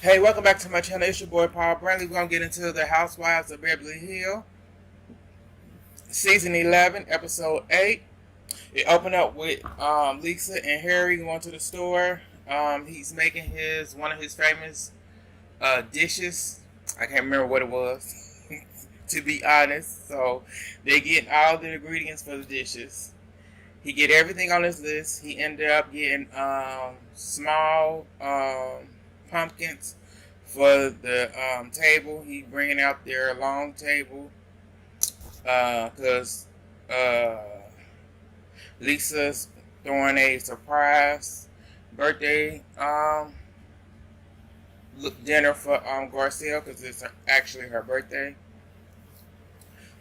Hey, welcome back to my channel. It's your boy Paul Brantley. We're going to get into the Housewives of Beverly Hills, Season 11, Episode 8. It opened up with Lisa and Harry going to the store. He's making one of his famous dishes. I can't remember what it was, to be honest. So they get all the ingredients for the dishes. He get everything on his list. He ended up getting small pumpkins for the table. He bringing out their long table because Lisa's throwing a surprise birthday dinner for Garcia because it's actually her birthday.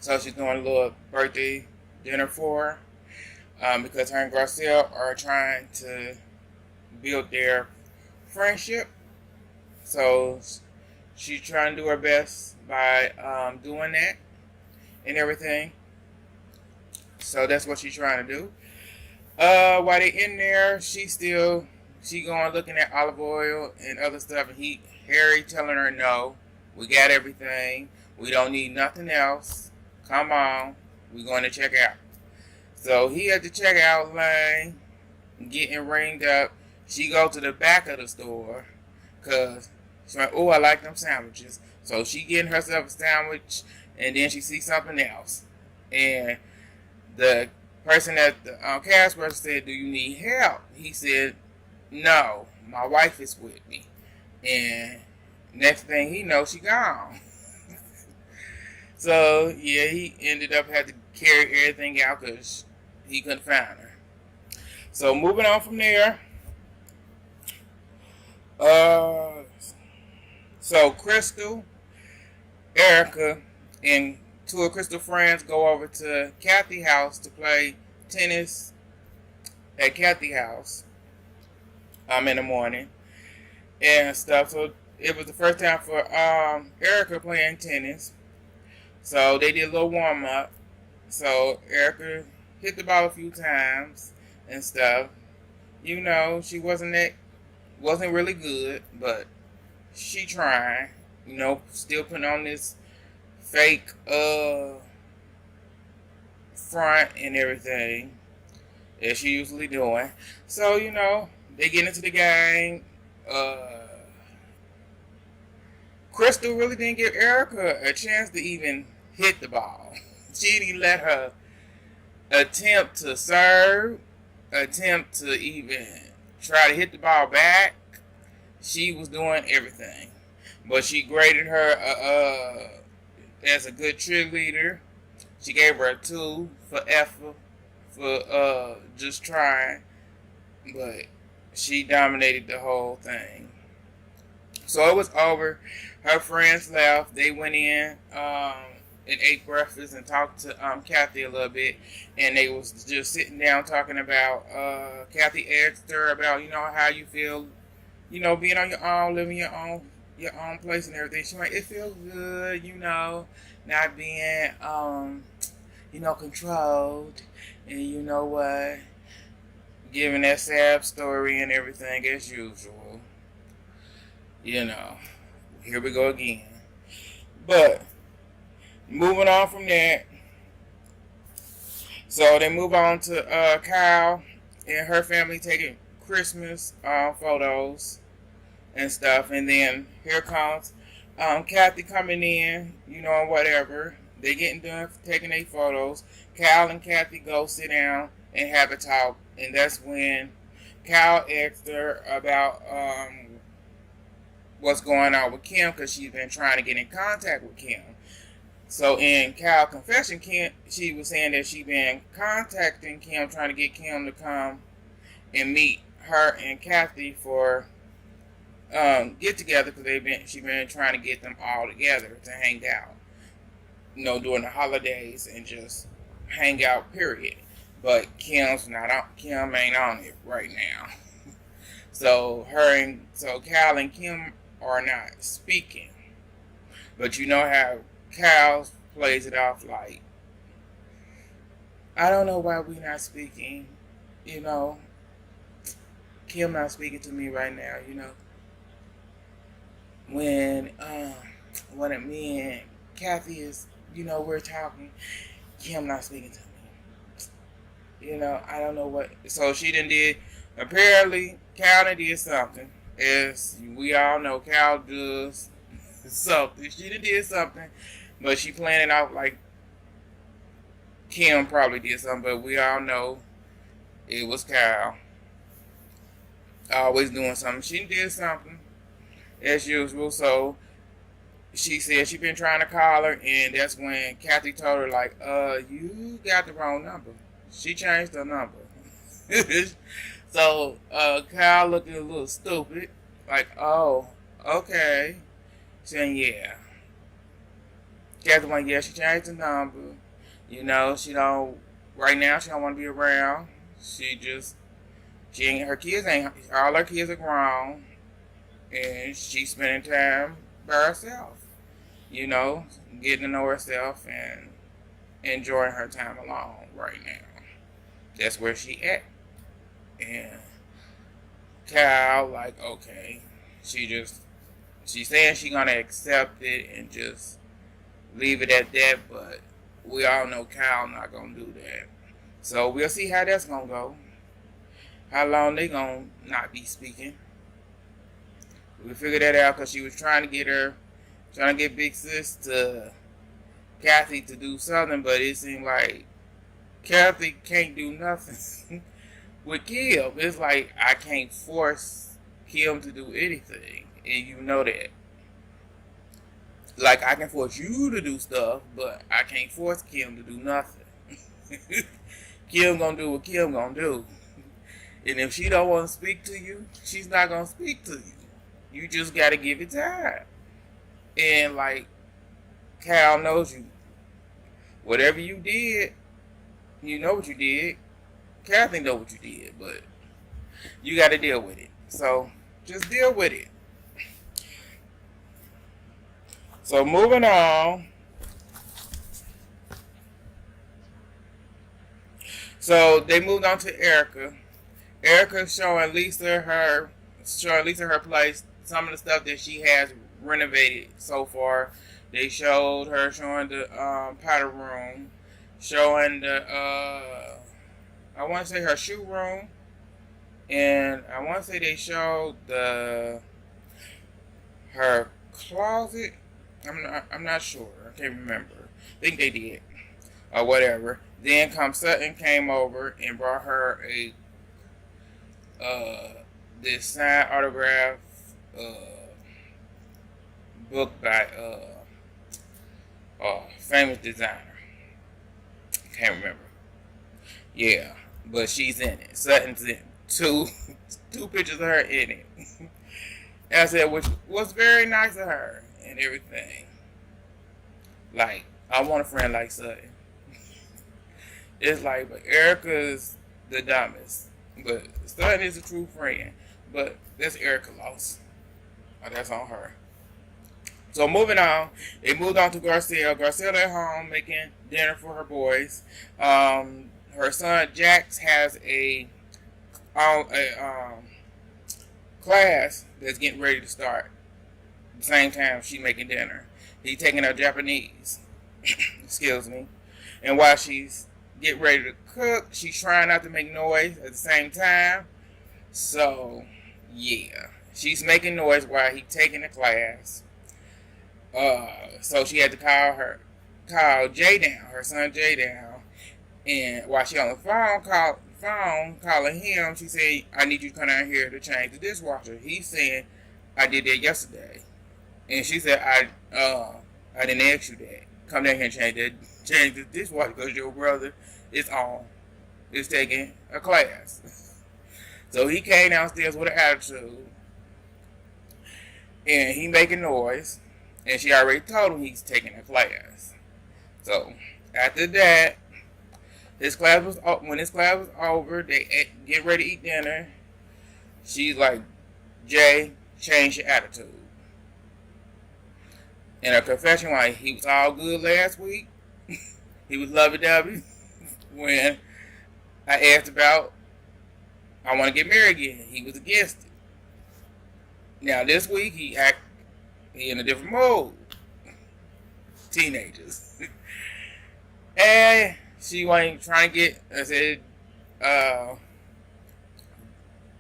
So she's doing a little birthday dinner for her because her and Garcia are trying to build their friendship. So she's trying to do her best by doing that and everything. So that's what she's trying to do. While they in there, she going looking at olive oil and other stuff, and Harry telling her, no, we got everything. We don't need nothing else. Come on, we're going to check out. So he at the checkout line, getting ringed up. She go to the back of the store because she's like, oh, I like them sandwiches. So she getting herself a sandwich, and then she sees something else. And the person at the cash register said, do you need help? He said, no, my wife is with me. And next thing he knows, she gone. So, yeah, he ended up having to carry everything out because he couldn't find her. So, moving on from there. So Crystal, Erica, and two of Crystal's friends go over to Kathy's house to play tennis at Kathy's house in the morning and stuff. So it was the first time for Erica playing tennis. So they did a little warm up. So Erica hit the ball a few times and stuff. You know, she wasn't really good, but she trying, still putting on this fake front and everything as she usually doing. So, they get into the game. Crystal really didn't give Erica a chance to even hit the ball. She didn't let her attempt to serve, attempt to even try to hit the ball back. She was doing everything. But she graded her as a good cheerleader. She gave her a 2 for effort, for just trying. But she dominated the whole thing. So it was over. Her friends left. They went in and ate breakfast and talked to Kathy a little bit. And they was just sitting down talking about, Kathy asked her about, how you feel, being on your own, living your own place and everything. She like, it feels good, not being, controlled. And you know what? Giving that sad story and everything as usual. Here we go again. But, moving on from that. So they move on to Kyle and her family taking Christmas photos and stuff, and then here comes Kathy coming in, and whatever. They getting done taking their photos. Kyle and Kathy go sit down and have a talk, and that's when Kyle asked her about what's going on with Kim because she's been trying to get in contact with Kim. So in Kyle's confession, she was saying that she been contacting Kim, trying to get Kim to come and meet her and Kathy for get together because she been trying to get them all together to hang out, during the holidays and just hang out. Period. But Kim ain't on it right now. So Kyle and Kim are not speaking. But you know how Kyle plays it off like, I don't know why we not speaking. Kim not speaking to me right now, when one of me and Kathy is, we're talking, Kim not speaking to me. I don't know what. So she did. Apparently, Cal did something. As we all know, Cal does something. She did something, but she planned it out like Kim probably did something. But we all know it was Cal always doing something. She did something as usual. So she said she been trying to call her, and that's when Kathy told her, like, you got the wrong number. She changed her number. So Kyle looking a little stupid, like, oh, okay. Saying, yeah. Kathy went, yeah, she changed the number. She don't, right now she don't want to be around. She ain't, her kids ain't, all her kids are grown. And she's spending time by herself. Getting to know herself and enjoying her time alone right now. That's where she at. And Kyle, like, okay. She's saying she gonna accept it and just leave it at that, but we all know Kyle not gonna do that. So we'll see how that's gonna go. How long they gonna not be speaking. We figured that out because she was trying to get Big Sis to Kathy to do something, but it seemed like Kathy can't do nothing with Kim. It's like I can't force Kim to do anything, and you know that. Like I can force you to do stuff, but I can't force Kim to do nothing. Kim gonna do what Kim gonna do, and if she don't want to speak to you, she's not gonna speak to you. You just gotta give it time. And like Cal knows you. Whatever you did, you know what you did. Kathy know what you did, but you gotta deal with it. So just deal with it. So moving on. So they moved on to Erica. Erica showing Lisa her place, some of the stuff that she has renovated so far. They showed her showing the powder room, showing the I want to say her shoe room, and I want to say they showed her closet. I'm not sure. I can't remember. I think they did or whatever. Then Sutton came over and brought her a this signed autograph book by famous designer. Can't remember. Yeah, but she's in it. Sutton's in it. Two pictures of her in it. And I said, which was very nice of her and everything. Like, I want a friend like Sutton. It's like, but Erica's the dumbest. But Sutton is a true friend. But that's Erica's loss. That's on her. So moving on, it moved on to Garcia. Garcia at home making dinner for her boys. Her son Jax has a class that's getting ready to start. At the same time she making dinner. He's taking her Japanese. Excuse me. And while she's getting ready to cook, she's trying not to make noise at the same time. So yeah, she's making noise while he's taking the class. So she had to call Jay down, her son Jay down, and while she on the phone calling him, she said, "I need you to come down here to change the dishwasher." He's saying, "I did that yesterday," and she said, "I didn't ask you that. Come down here and change the dishwasher because your brother is taking a class." So he came downstairs with an attitude, and he making noise. And she already told him he's taking a class. So after that, when his class was over, they get ready to eat dinner. She's like, "Jay, change your attitude." And her confession, like, he was all good last week. He was lovey-dovey when I asked about I want to get married again. He was against it. Now this week he He in a different mood. Teenagers. And she wasn't trying to get, I said,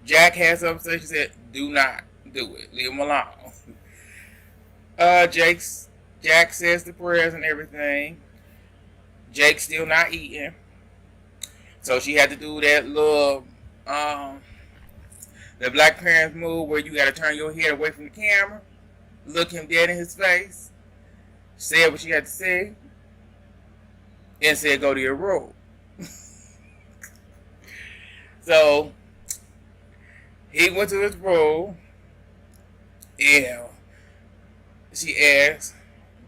Jack had something to say. She said, do not do it. Leave him alone. Jack says the prayers and everything. Jake's still not eating. So she had to do that little, the black parents move where you got to turn your head away from the camera, look him dead in his face, say what she had to say, and said, go to your room. So he went to his room, and she asked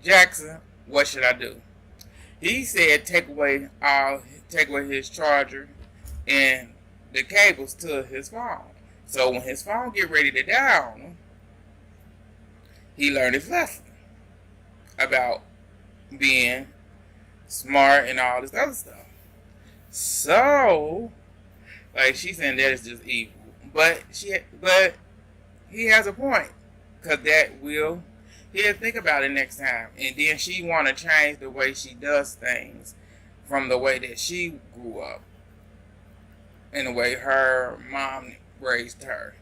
Jackson, what should I do? He said, take away his charger and the cables to his phone. So when his phone get ready to down, he learned his lesson about being smart and all this other stuff. So, like, she's saying that is just evil, but he has a point, cause he'll think about it next time, and then she want to change the way she does things from the way that she grew up and the way her mom raised her.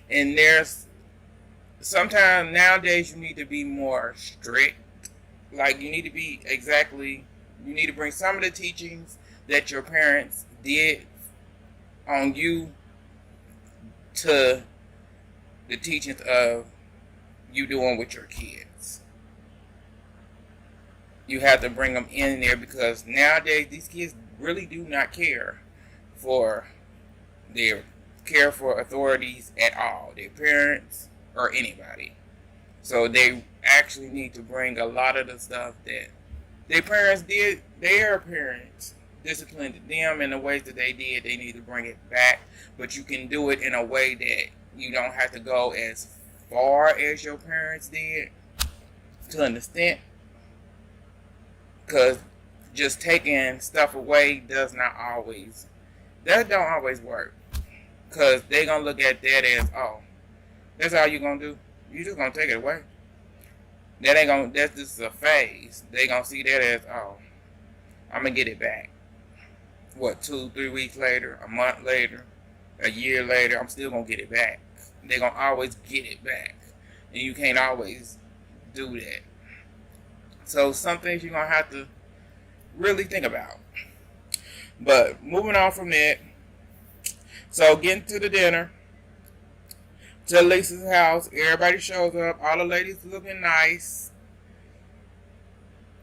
And there's sometimes nowadays you need to be more strict. Like, you need to bring some of the teachings that your parents did on you to the teachings of you doing with your kids. You have to bring them in there, because nowadays these kids really do not care for authorities at all, their parents or anybody. So they actually need to bring a lot of the stuff that their parents disciplined them in the ways that they did. They need to bring it back, but you can do it in a way that you don't have to go as far as your parents did, to an extent, because just taking stuff away don't always work, because they're gonna look at that as, oh, that's all you're gonna do, you just gonna take it away. That's just a phase. They gonna see that as, oh, I'm gonna get it back. What, 2-3 weeks later, a month later, a year later, I'm still gonna get it back. They're gonna always get it back, and you can't always do that. So some things you're gonna have to really think about. But moving on from that, so getting to the dinner, to Lisa's house, everybody shows up, all the ladies looking nice,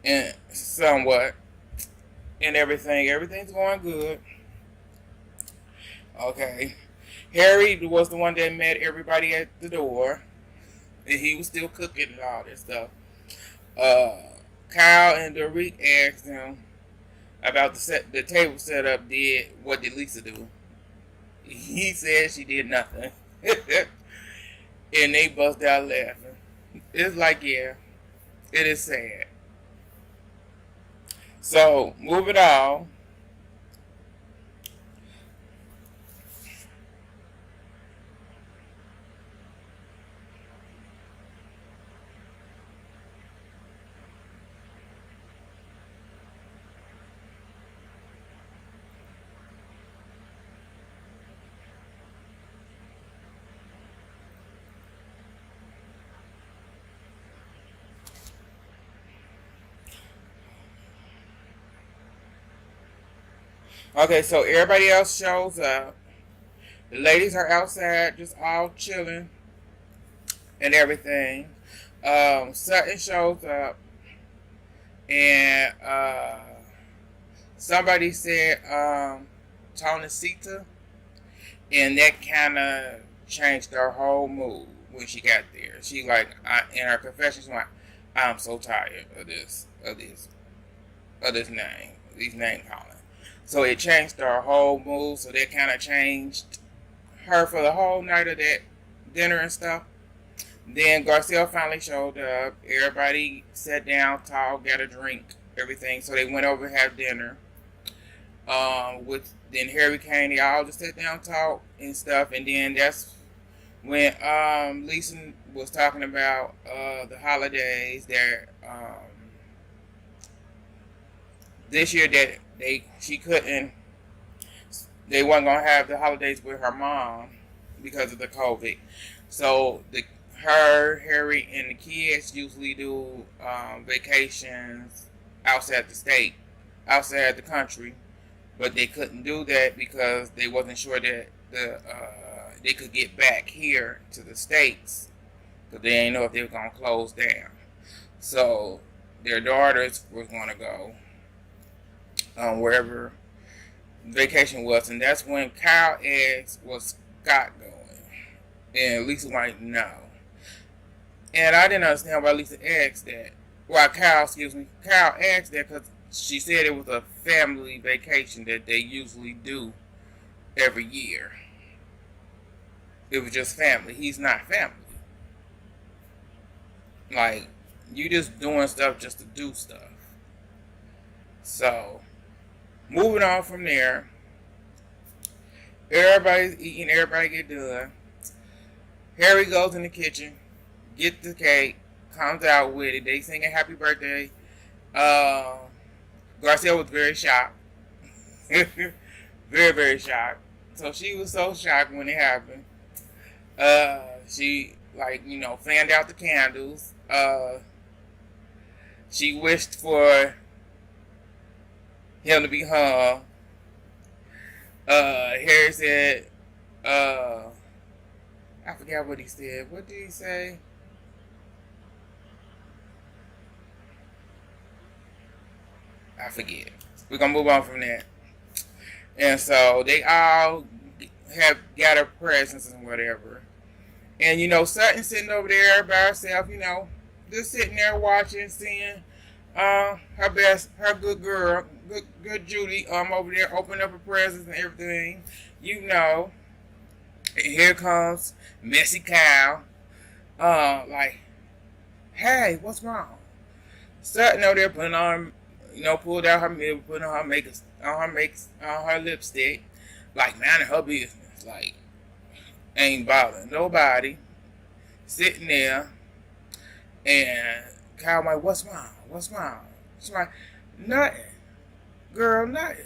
and somewhat, and everything's going good. Okay. Harry was the one that met everybody at the door, and he was still cooking and all that stuff. Kyle and Derek asked him about the table setup. What did Lisa do? He said she did nothing. And they bust out laughing. It's like, yeah, it is sad. So, moving on. Okay, so everybody else shows up. The ladies are outside, just all chilling and everything. Sutton shows up, and somebody said Tonacita, and that kind of changed her whole mood when she got there. She in her confession, she's like, I'm so tired of these name calling. So it changed her whole mood. So that kind of changed her for the whole night of that dinner and stuff. Then Garcelle finally showed up. Everybody sat down, talked, got a drink, everything. So they went over to have dinner. Then Harry came. They all just sat down, talked and stuff. And then that's when Lisa was talking about the holidays that this year that she couldn't, they wasn't gonna have the holidays with her mom because of the COVID. So Harry, and the kids usually do vacations outside the state, outside the country, but they couldn't do that because they wasn't sure that they could get back here to the states because they didn't know if they were gonna close down. So their daughters were gonna go wherever vacation was, and that's when Kyle asked, "Was Scott going?" And Lisa was like, "No." And I didn't understand why Lisa asked that. Why Kyle asked that because she said it was a family vacation that they usually do every year. It was just family. He's not family. Like, you just doing stuff just to do stuff. So, moving on from there, everybody's eating, everybody get done. Harry goes in the kitchen, gets the cake, comes out with it. They singing happy birthday. Garcia was very shocked. Very, very shocked. So she was so shocked when it happened. She, fanned out the candles. She wished for him to be hung. Harry said, I forgot what he said. What did he say? I forget. We're going to move on from that. And so they all have gathered presents and whatever. And, Sutton sitting over there by herself, just sitting there watching, seeing her good girl, good Judy, over there opening up her presents and everything. And here comes Messy Kyle. Hey, what's wrong? Sutton over there putting on, pulled out her mirror, putting on her makeup, on her lipstick, minding her business, ain't bothering nobody, sitting there, and Kyle like, what's wrong? What's wrong? She's like, nothing, girl, nothing,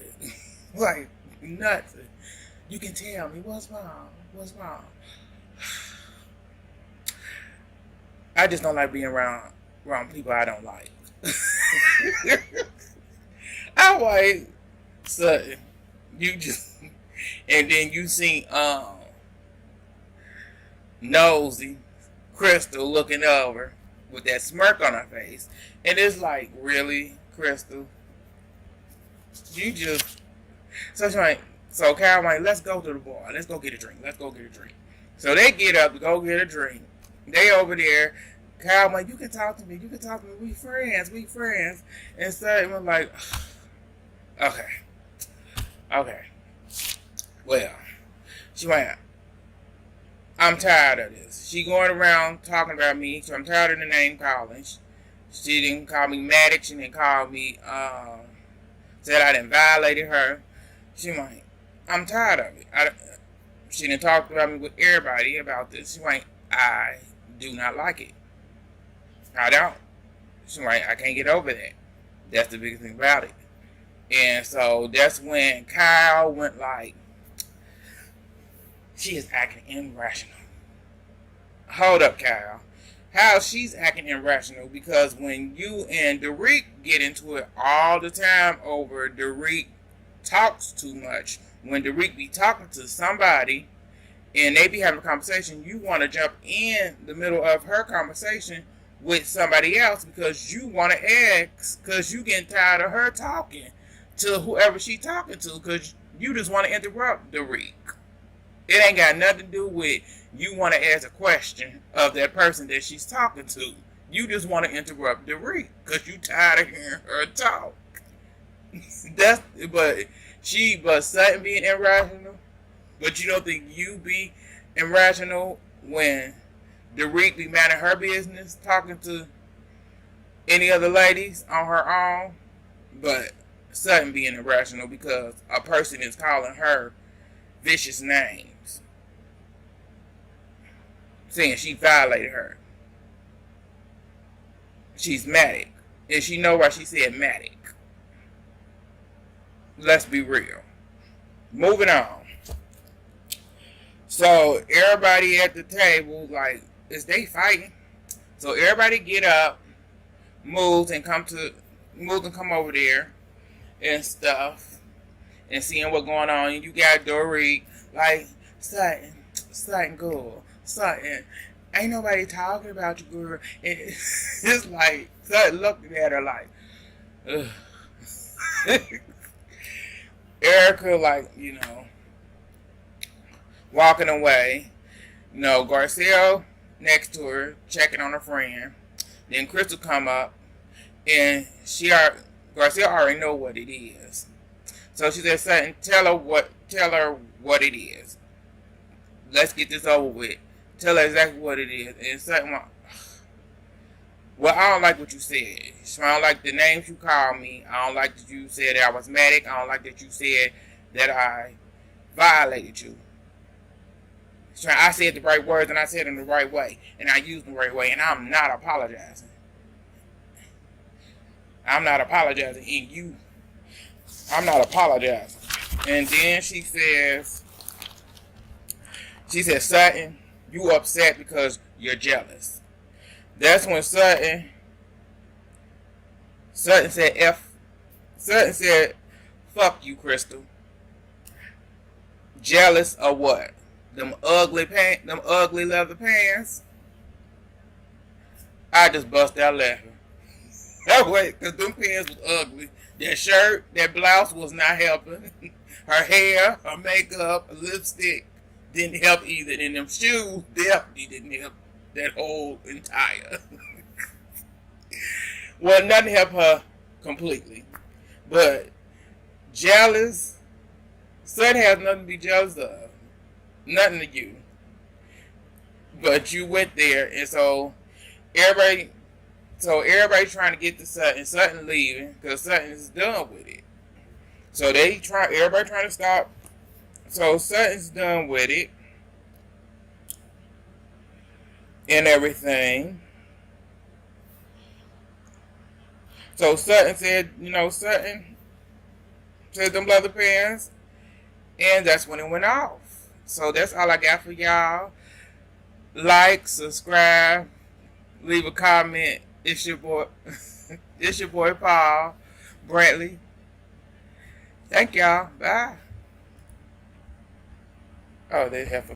nothing. You can tell me what's wrong. What's wrong? I just don't like being around people I don't like. I'm like, Sutton, you just, and then you see Nosy Crystal looking over with that smirk on her face, and it's like, really, Crystal? You just, so she's like, so Kyle like, let's go to the bar, let's go get a drink. So they get up to go get a drink. They over there. Kyle like, you can talk to me, we friends. And Sutton was like, okay. Well, she went, I'm tired of this. She going around talking about me, so I'm tired of the name calling. She didn't call me Maddox, she didn't call me, said I didn't violated her. She went, I'm tired of it. She didn't talk about me with everybody about this. She went, I do not like it. I don't. She went, I can't get over that. That's the biggest thing about it. And so that's when Kyle went like, she is acting irrational. Hold up, Kyle. How she's acting irrational? Because when you and Derek get into it all the time over Derek talks too much. When Derek be talking to somebody and they be having a conversation, you want to jump in the middle of her conversation with somebody else because you want to ask, because you getting tired of her talking to whoever she talking to, because you just want to interrupt Derek. It ain't got nothing to do with you want to ask a question of that person that she's talking to. You just want to interrupt Derek because you tired of hearing her talk. But Sutton being irrational, but you don't think you be irrational when Derek be minding her business, talking to any other ladies on her own, but Sutton being irrational because a person is calling her vicious names. saying she violated her. She's Matic. And she know why she said Matic. Let's be real. Moving on. So everybody at the table, like, is they fighting? So everybody get up, moves and come over there and stuff, and seeing what's going on. And you got Dorit like, Sutton, girl, Sutton. Ain't nobody talking about you, girl. And it's like Sutton looking at her like, ugh. Erica, like, walking away. Garcia next to her, checking on her friend. Then Crystal come up, and Garcia already know what it is. So she said, Sutton, tell her what it is. Let's get this over with. Tell her exactly what it is. And Sutton went, well, I don't like what you said. I don't like the names you called me. I don't like that you said that I was Matic. I don't like that you said that I violated you. I said the right words, and I said them the right way, and I used them the right way, and I'm not apologizing. I'm not apologizing, and I'm not apologizing. And then she says, Sutton, you upset because you're jealous. That's when Sutton said, fuck you, Crystal. Jealous of what? Them ugly leather pants. I just bust out laughing. That way, because them pants was ugly. That shirt, that blouse was not helping. Her hair, her makeup, her lipstick didn't help either. And them shoes definitely didn't help that whole entire. Well, nothing helped her completely. But jealous, Sutton has nothing to be jealous of. Nothing to you. But you went there, and so everybody trying to get to Sutton. Sutton leaving because Sutton is done with it. So everybody trying to stop. So Sutton's done with it and everything. So Sutton said, Sutton said them leather pants, and that's when it went off. So that's all I got for y'all. Like, subscribe, leave a comment. It's your boy Paul Brantley. Thank y'all. Bye. Oh, they have a